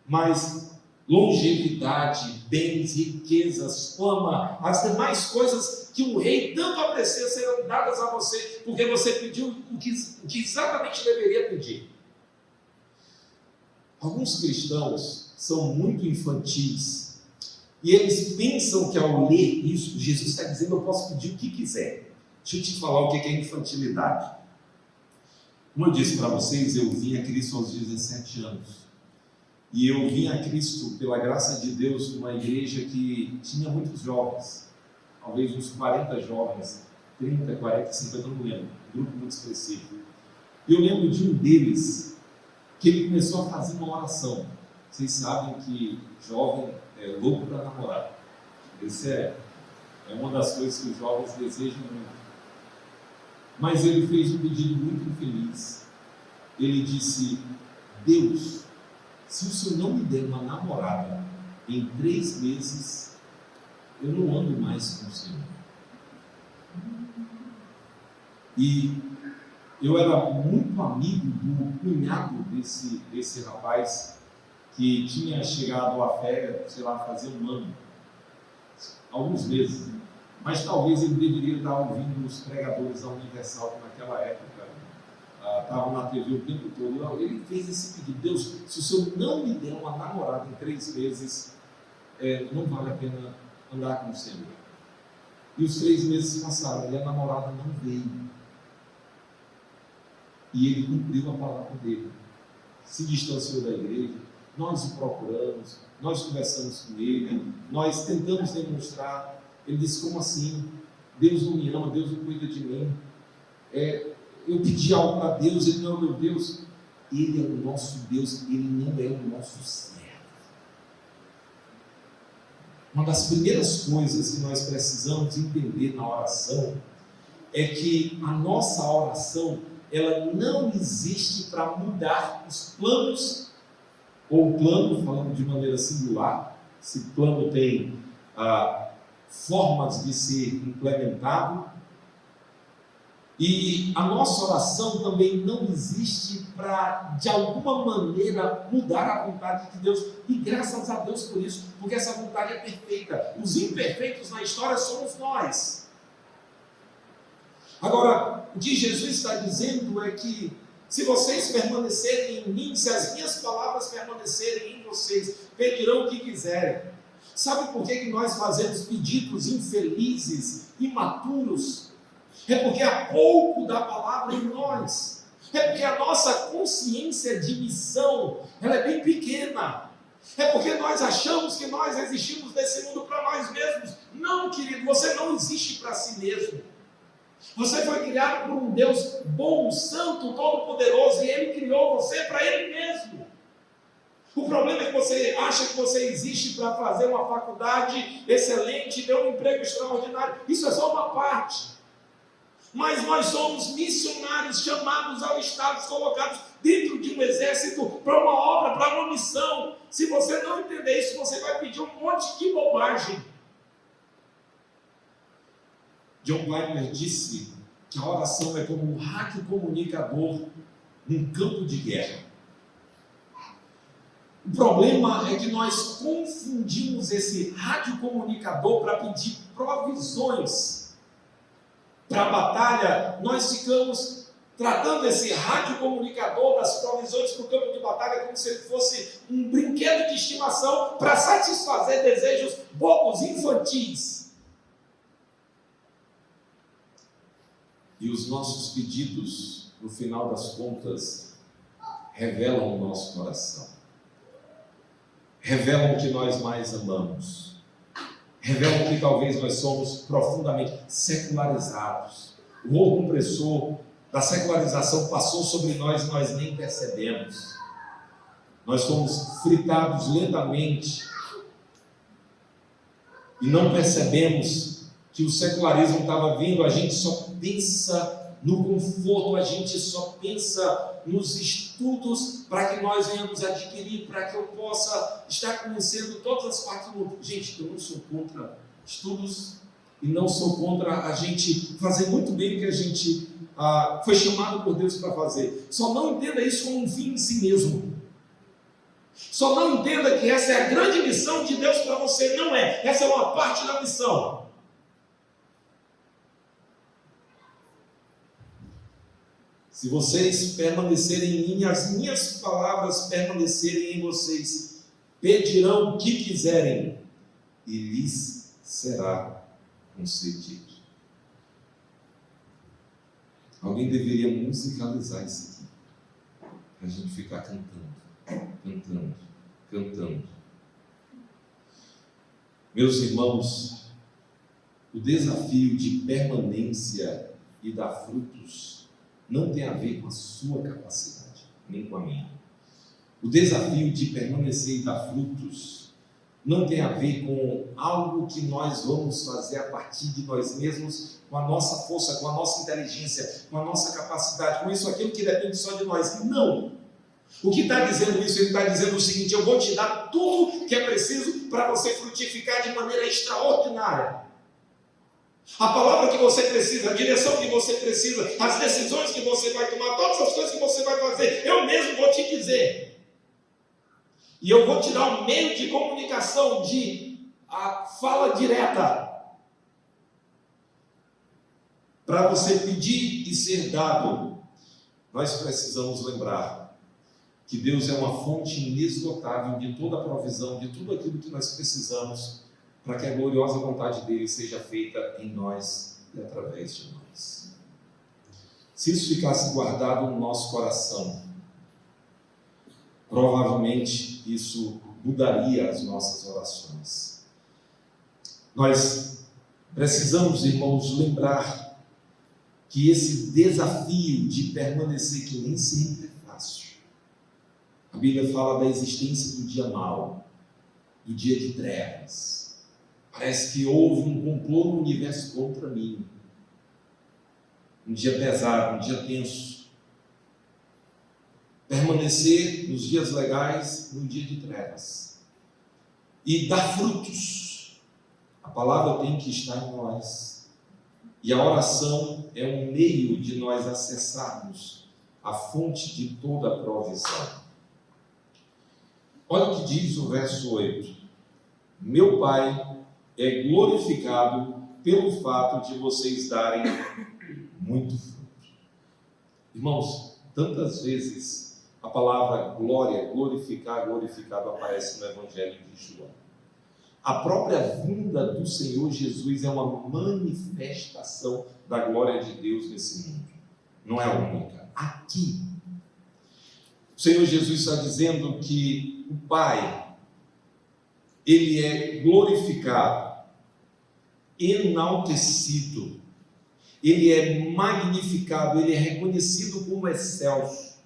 mas longevidade, bens, riquezas, fama, as demais coisas que um rei tanto aprecia serão dadas a você, porque você pediu o que exatamente deveria pedir. Alguns cristãos são muito infantis, e eles pensam que ao ler isso, Jesus está dizendo, eu posso pedir o que quiser. Deixa eu te falar o que é infantilidade. Como eu disse para vocês, eu vim a Cristo aos 17 anos. E eu vim a Cristo, pela graça de Deus, numa igreja que tinha muitos jovens. Talvez uns 40 jovens, 30, 40, 50, não lembro. Um grupo muito específico. E eu lembro de um deles, que ele começou a fazer uma oração. Vocês sabem que jovem é louco para namorar. Isso é uma das coisas que os jovens desejam muito. Mas ele fez um pedido muito infeliz. Ele disse, Deus, se o Senhor não me der uma namorada em 3 meses, eu não ando mais com o Senhor. E eu era muito amigo do cunhado desse rapaz, que tinha chegado à fé, sei lá, fazia um ano, alguns meses. Mas talvez ele deveria estar ouvindo os pregadores da Universal, que naquela época estavam na TV o tempo todo. Ele fez esse pedido, Deus, se o Senhor não me der uma namorada em 3 meses, não vale a pena andar com o Senhor. E os 3 meses passaram, e a namorada não veio. E ele cumpriu a palavra dele, se distanciou da igreja, nós o procuramos, nós conversamos com ele, nós tentamos demonstrar. Ele disse, como assim? Deus não me ama, Deus não cuida de mim. eu pedi algo para Deus, Ele não é o meu Deus. Ele é o nosso Deus, Ele não é o nosso servo. Uma das primeiras coisas que nós precisamos entender na oração é que a nossa oração, ela não existe para mudar os planos, ou o plano, falando de maneira singular, esse plano tem formas de ser implementado, e a nossa oração também não existe para, de alguma maneira, mudar a vontade de Deus, e graças a Deus por isso, porque essa vontade é perfeita. Os imperfeitos na história somos nós. Agora, o que Jesus está dizendo é que se vocês permanecerem em mim, se as minhas palavras permanecerem em vocês, pedirão o que quiserem. Sabe por que nós fazemos pedidos infelizes, imaturos? É porque há pouco da palavra em nós. É porque a nossa consciência de missão, ela é bem pequena. É porque nós achamos que nós existimos nesse mundo para nós mesmos. Não, querido, você não existe para si mesmo. Você foi criado por um Deus bom, santo, todo-poderoso, e Ele criou você para Ele mesmo. O problema é que você acha que você existe para fazer uma faculdade excelente, ter um emprego extraordinário. Isso é só uma parte. Mas nós somos missionários chamados ao Estado, colocados dentro de um exército para uma obra, para uma missão. Se você não entender isso, você vai pedir um monte de bobagem. John Piper disse que a oração é como um radiocomunicador num campo de guerra. O problema é que nós confundimos esse radiocomunicador para pedir provisões. Para a batalha, nós ficamos tratando esse radiocomunicador das provisões para o campo de batalha como se ele fosse um brinquedo de estimação para satisfazer desejos bobos, infantis. E os nossos pedidos, no final das contas, revelam o nosso coração. Revelam o que nós mais amamos. Revelam que talvez nós somos profundamente secularizados. O rolo compressor da secularização passou sobre nós e nós nem percebemos. Nós fomos fritados lentamente e não percebemos que o secularismo estava vindo. A gente só pensa no conforto, a gente só pensa nos estudos para que nós venhamos adquirir, para que eu possa estar conhecendo todas as partes do mundo. Gente, eu não sou contra estudos e não sou contra a gente fazer muito bem o que a gente foi chamado por Deus para fazer. Só não entenda isso como um fim em si mesmo. Só não entenda que essa é a grande missão de Deus para você. Não é. Essa é uma parte da missão. Se vocês permanecerem em mim, as minhas palavras permanecerem em vocês, pedirão o que quiserem e lhes será concedido. Alguém deveria musicalizar isso aqui, para a gente ficar cantando. Meus irmãos, o desafio de permanência e dar frutos não tem a ver com a sua capacidade, nem com a minha. O desafio de permanecer e dar frutos não tem a ver com algo que nós vamos fazer a partir de nós mesmos, com a nossa força, com a nossa inteligência, com a nossa capacidade, com isso, aquilo que depende só de nós. Não! O que está dizendo isso? Ele está dizendo o seguinte: eu vou te dar tudo que é preciso para você frutificar de maneira extraordinária. A palavra que você precisa, a direção que você precisa, as decisões que você vai tomar, todas as coisas que você vai fazer, eu mesmo vou te dizer. E eu vou te dar um meio de comunicação, a fala direta, para você pedir e ser dado. Nós precisamos lembrar que Deus é uma fonte inesgotável de toda a provisão, de tudo aquilo que nós precisamos, para que a gloriosa vontade dele seja feita em nós e através de nós. Se isso ficasse guardado no nosso coração, provavelmente isso mudaria as nossas orações. Nós precisamos, irmãos, lembrar que esse desafio de permanecer, que nem sempre é fácil. A Bíblia fala da existência do dia mau, do dia de trevas. Parece que houve um complô no universo contra mim. Um dia pesado, um dia tenso. Permanecer nos dias legais, no dia de trevas. E dar frutos. A palavra tem que estar em nós. E a oração é um meio de nós acessarmos a fonte de toda a provisão. Olha o que diz o verso 8. Meu Pai é glorificado pelo fato de vocês darem muito fruto. Irmãos, tantas vezes a palavra glória, glorificar, glorificado aparece no Evangelho de João. A própria vinda do Senhor Jesus é uma manifestação da glória de Deus nesse mundo. Não é a única. Aqui, o Senhor Jesus está dizendo que o Pai, Ele é glorificado, enaltecido, Ele é magnificado, Ele é reconhecido como excelso.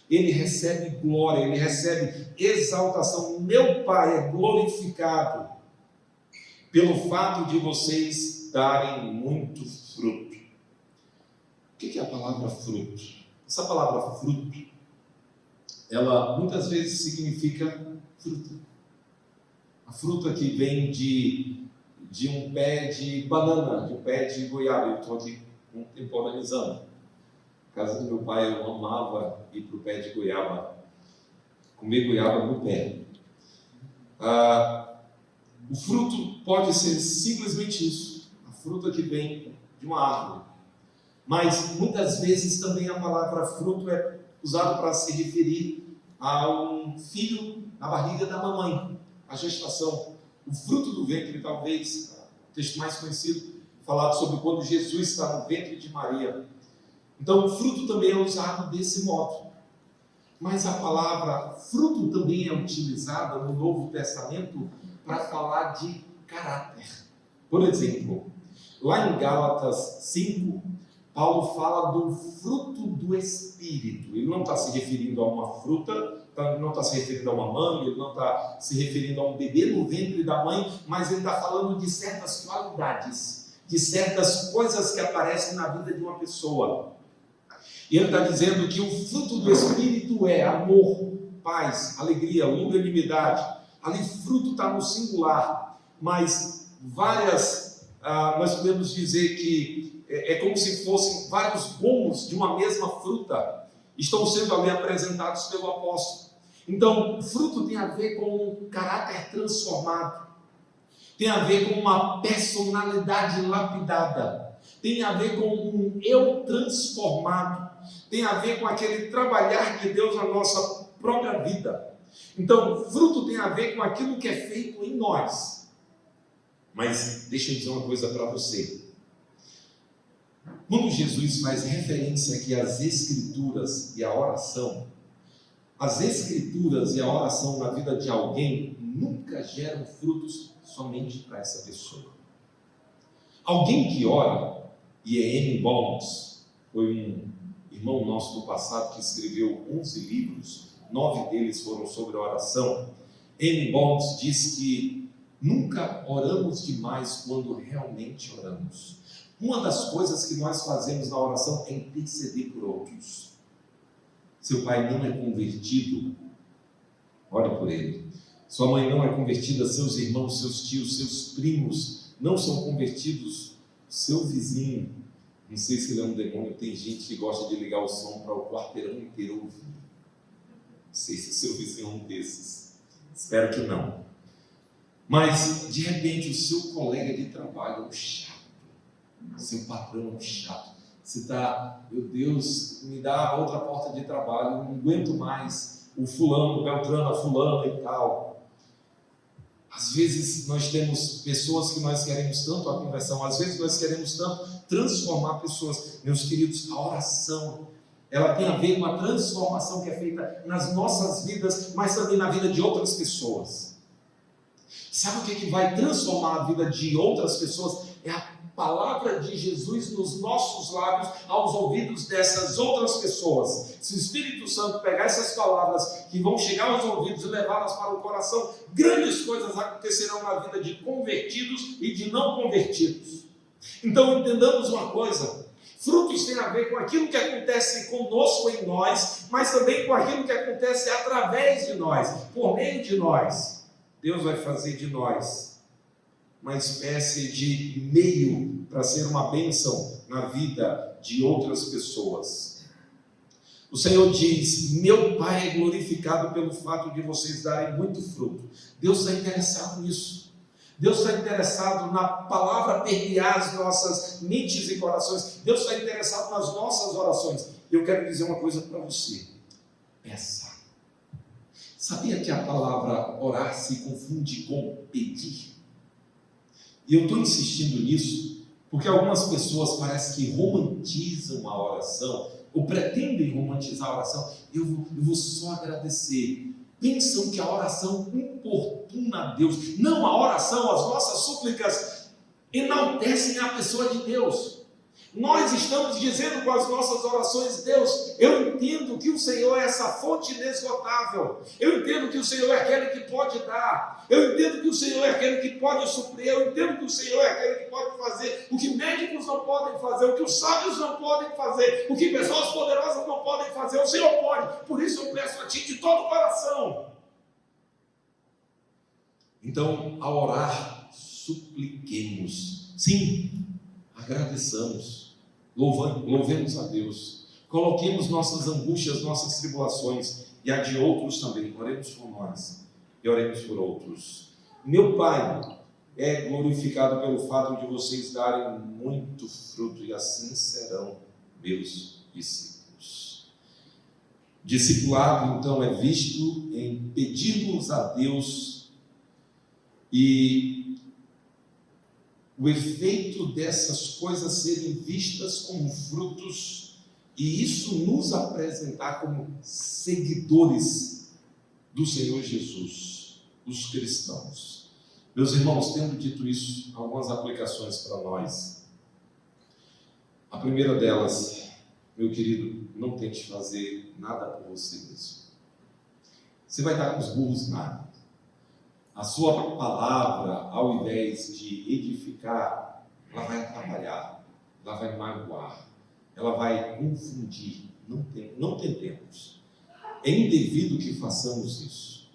Ele recebe glória, Ele recebe exaltação. Meu Pai é glorificado pelo fato de vocês darem muito fruto. O que é a palavra fruto? Essa palavra fruto, ela muitas vezes significa fruta. A fruta que vem de um pé de banana, de um pé de goiaba. Eu estou aqui contemporaneizando. Na casa do meu pai, eu amava ir para o pé de goiaba, comer goiaba no pé. O fruto pode ser simplesmente isso, a fruta que vem de uma árvore. Mas muitas vezes também a palavra fruto é usada para se referir a um filho na barriga da mamãe, a gestação. O fruto do ventre, talvez, o texto mais conhecido, falado sobre quando Jesus está no ventre de Maria. Então, o fruto também é usado desse modo. Mas a palavra fruto também é utilizada no Novo Testamento para falar de caráter. Por exemplo, lá em Gálatas 5, Paulo fala do fruto do Espírito. Ele não está se referindo a uma fruta, não está se referindo a uma manga, ele não está se referindo a um bebê no ventre da mãe, mas ele está falando de certas qualidades, de certas coisas que aparecem na vida de uma pessoa. E ele está dizendo que o fruto do Espírito é amor, paz, alegria, longanimidade. Ali fruto está no singular, mas nós podemos dizer que é como se fossem vários gomos de uma mesma fruta, estão sendo ali apresentados pelo apóstolo. Então, fruto tem a ver com um caráter transformado, tem a ver com uma personalidade lapidada, tem a ver com um eu transformado, tem a ver com aquele trabalhar de Deus na nossa própria vida. Então, fruto tem a ver com aquilo que é feito em nós. Mas deixa eu dizer uma coisa para você. Quando Jesus faz referência aqui às Escrituras e à oração, as Escrituras e a oração na vida de alguém nunca geram frutos somente para essa pessoa. Alguém que ora, e é N. Bonds, foi um irmão nosso do passado que escreveu 11 livros, 9 deles foram sobre a oração. N. Bonds diz que nunca oramos demais quando realmente oramos. Uma das coisas que nós fazemos na oração é interceder por outros. Seu pai não é convertido, ore por ele. Sua mãe não é convertida, seus irmãos, seus tios, seus primos não são convertidos. Seu vizinho, não sei se ele é um demônio, tem gente que gosta de ligar o som para o quarteirão inteiro ouvir. Não sei se o seu vizinho é um desses. Espero que não. Mas, de repente, o seu colega de trabalho é um chato. Seu patrão é um chato. Você está, meu Deus, me dá outra porta de trabalho, não aguento mais o fulano, o Beltrano, a fulana e tal. Às vezes nós temos pessoas que nós queremos tanto a conversão, às vezes nós queremos tanto transformar pessoas. Meus queridos, a oração, ela tem a ver com a transformação que é feita nas nossas vidas, mas também na vida de outras pessoas. Sabe o que vai transformar a vida de outras pessoas? É a palavra de Jesus nos nossos lábios, aos ouvidos dessas outras pessoas. Se o Espírito Santo pegar essas palavras que vão chegar aos ouvidos e levá-las para o coração, grandes coisas acontecerão na vida de convertidos e de não convertidos. Então entendamos uma coisa: frutos têm a ver com aquilo que acontece conosco em nós, mas também com aquilo que acontece através de nós, por meio de nós. Deus vai fazer de nós uma espécie de meio para ser uma bênção na vida de outras pessoas. O Senhor diz: meu Pai é glorificado pelo fato de vocês darem muito fruto. Deus está interessado nisso. Deus está interessado na palavra permear as nossas mentes e corações. Deus está interessado nas nossas orações. Eu quero dizer uma coisa para você: peça. Sabia que a palavra orar se confunde com pedir? E eu estou insistindo nisso porque algumas pessoas parece que romantizam a oração, ou pretendem romantizar a oração. Eu vou só agradecer. Pensam que a oração importuna a Deus. Não, a oração, as nossas súplicas enaltecem a pessoa de Deus. Nós estamos dizendo com as nossas orações: Deus, eu entendo que o Senhor é essa fonte inesgotável. Eu entendo que o Senhor é aquele que pode dar. Eu entendo que o Senhor é aquele que pode suprir. Eu entendo que o Senhor é aquele que pode fazer o que médicos não podem fazer, o que os sábios não podem fazer, o que pessoas poderosas não podem fazer. O Senhor pode. Por isso eu peço a Ti de todo o coração. Então, ao orar, supliquemos. Sim, agradeçamos. Louvemos a Deus, coloquemos nossas angústias, nossas tribulações e a de outros também. Oremos por nós e oremos por outros. Meu Pai é glorificado pelo fato de vocês darem muito fruto, e assim serão meus discípulos. Discipulado, então, é visto em pedirmos a Deus, e o efeito dessas coisas serem vistas como frutos, e isso nos apresentar como seguidores do Senhor Jesus, os cristãos. Meus irmãos, tendo dito isso, algumas aplicações para nós. A primeira delas: meu querido, não tente fazer nada por você mesmo. Você vai dar com os burros na água. A sua palavra, ao invés de edificar, ela vai atrapalhar, ela vai magoar, ela vai confundir. Não tentemos. É indevido que façamos isso.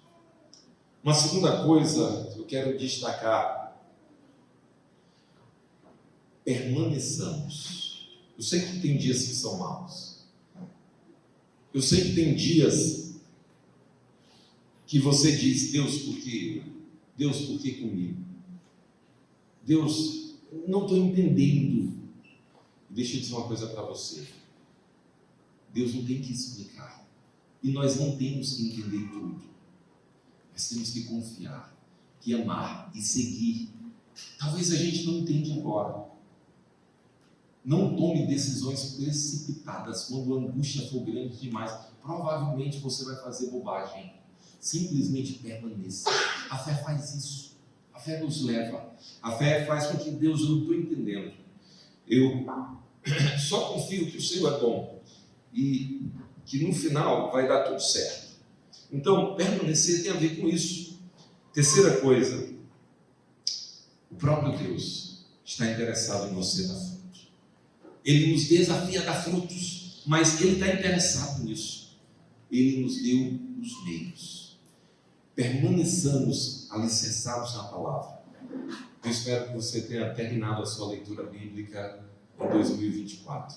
Uma segunda coisa que eu quero destacar: permaneçamos. Eu sei que tem dias que são maus. Eu sei que tem dias que você diz: Deus, por quê? Deus, por que comigo? Deus, não estou entendendo. Deixa eu dizer uma coisa para você: Deus não tem que explicar, e nós não temos que entender tudo. Nós temos que confiar, que amar e seguir. Talvez a gente não entenda agora. Não tome decisões precipitadas quando a angústia for grande demais. Provavelmente você vai fazer bobagem. Simplesmente permaneça. A fé faz isso. A fé nos leva. A fé faz com que Deus, eu não estou entendendo. Eu só confio que o Senhor é bom e que no final vai dar tudo certo. Então, permanecer tem a ver com isso. Terceira coisa: o próprio Deus está interessado em você dar fruto. Ele nos desafia a dar frutos, mas Ele está interessado nisso. Ele nos deu os meios. Permaneçamos alicerçados na palavra. Eu espero que você tenha terminado a sua leitura bíblica em 2024.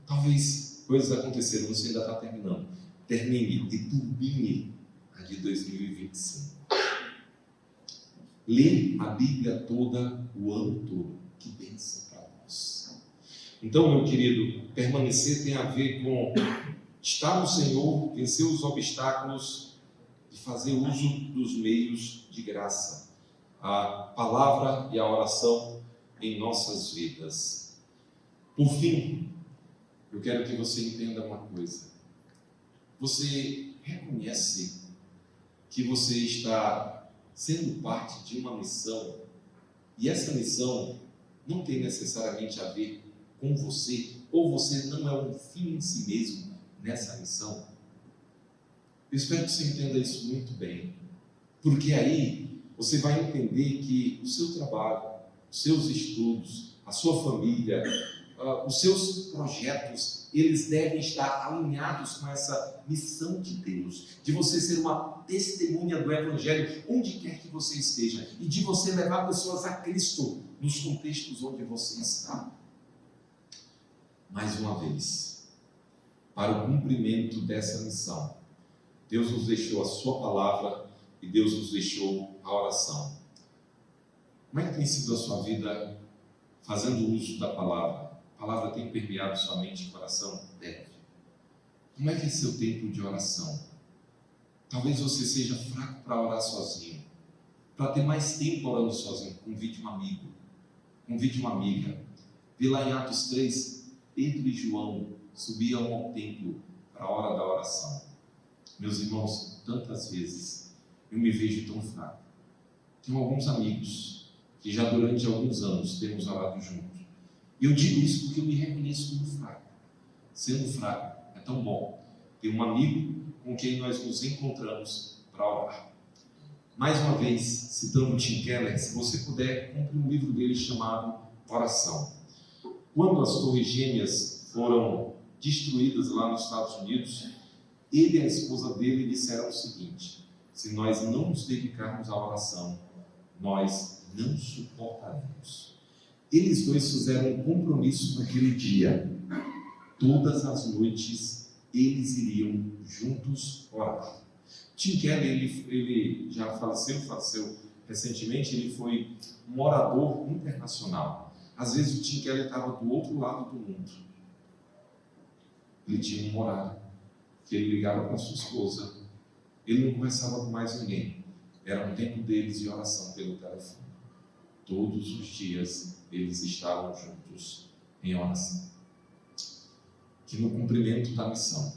Talvez coisas aconteceram, você ainda está terminando. Termine e turbine a de 2025. Lê a Bíblia toda, o ano todo. Que bênção para nós. Então, meu querido, permanecer tem a ver com estar no Senhor, vencer os obstáculos e fazer uso dos meios de graça, a palavra e a oração em nossas vidas. Por fim, eu quero que você entenda uma coisa: você reconhece que você está sendo parte de uma missão, e essa missão não tem necessariamente a ver com você, ou você não é um fim em si mesmo nessa missão. Eu espero que você entenda isso muito bem, porque aí você vai entender que o seu trabalho, os seus estudos, a sua família, os seus projetos, eles devem estar alinhados com essa missão de Deus, de você ser uma testemunha do Evangelho onde quer que você esteja, e de você levar pessoas a Cristo nos contextos onde você está. Mais uma vez, para o cumprimento dessa missão, Deus nos deixou a sua palavra e Deus nos deixou a oração. Como é que tem sido a sua vida fazendo uso da palavra? A palavra tem permeado sua mente e coração? Deve. Como é que é seu tempo de oração? Talvez você seja fraco para orar sozinho, para ter mais tempo orando sozinho. Convide um amigo, convide uma amiga. Vi lá em Atos 3, Pedro e João subiam ao templo para a hora da oração. Meus irmãos, tantas vezes eu me vejo tão fraco. Tenho alguns amigos que já durante alguns anos temos orado juntos. E eu digo isso porque eu me reconheço como fraco. Sendo fraco é tão bom ter um amigo com quem nós nos encontramos para orar. Mais uma vez, citando Tim Keller, se você puder, compre um livro dele chamado Oração. Quando as Torres Gêmeas foram destruídas lá nos Estados Unidos, ele e a esposa dele disseram o seguinte: se nós não nos dedicarmos à oração, nós não suportaremos. Eles dois fizeram um compromisso naquele dia. Todas as noites eles iriam juntos orar. Tim Keller, ele já faleceu recentemente. Ele foi um orador internacional. Às vezes o Tim Keller estava do outro lado do mundo. Ele tinha um horário que ele ligava para sua esposa. Ele não conversava com mais ninguém. Era um tempo deles de oração pelo telefone. Todos os dias eles estavam juntos em oração. Que no cumprimento da missão,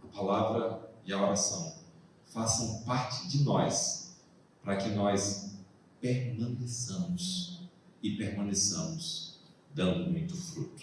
a palavra e a oração façam parte de nós, para que nós permaneçamos dando muito fruto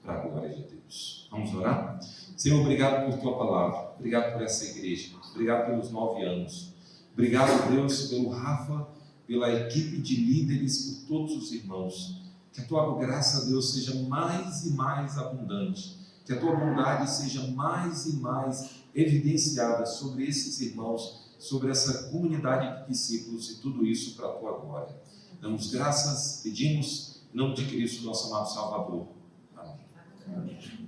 para a glória de Deus. Vamos orar? Senhor, obrigado por tua palavra, obrigado por essa igreja, obrigado pelos 9 anos, obrigado, Deus, pelo Rafa, pela equipe de líderes, por todos os irmãos. Que a tua graça, Deus, seja mais e mais abundante, que a tua bondade seja mais e mais evidenciada sobre esses irmãos, sobre essa comunidade de discípulos, e tudo isso para a tua glória. Damos graças, pedimos, em nome de Cristo, nosso amado Salvador. Amém.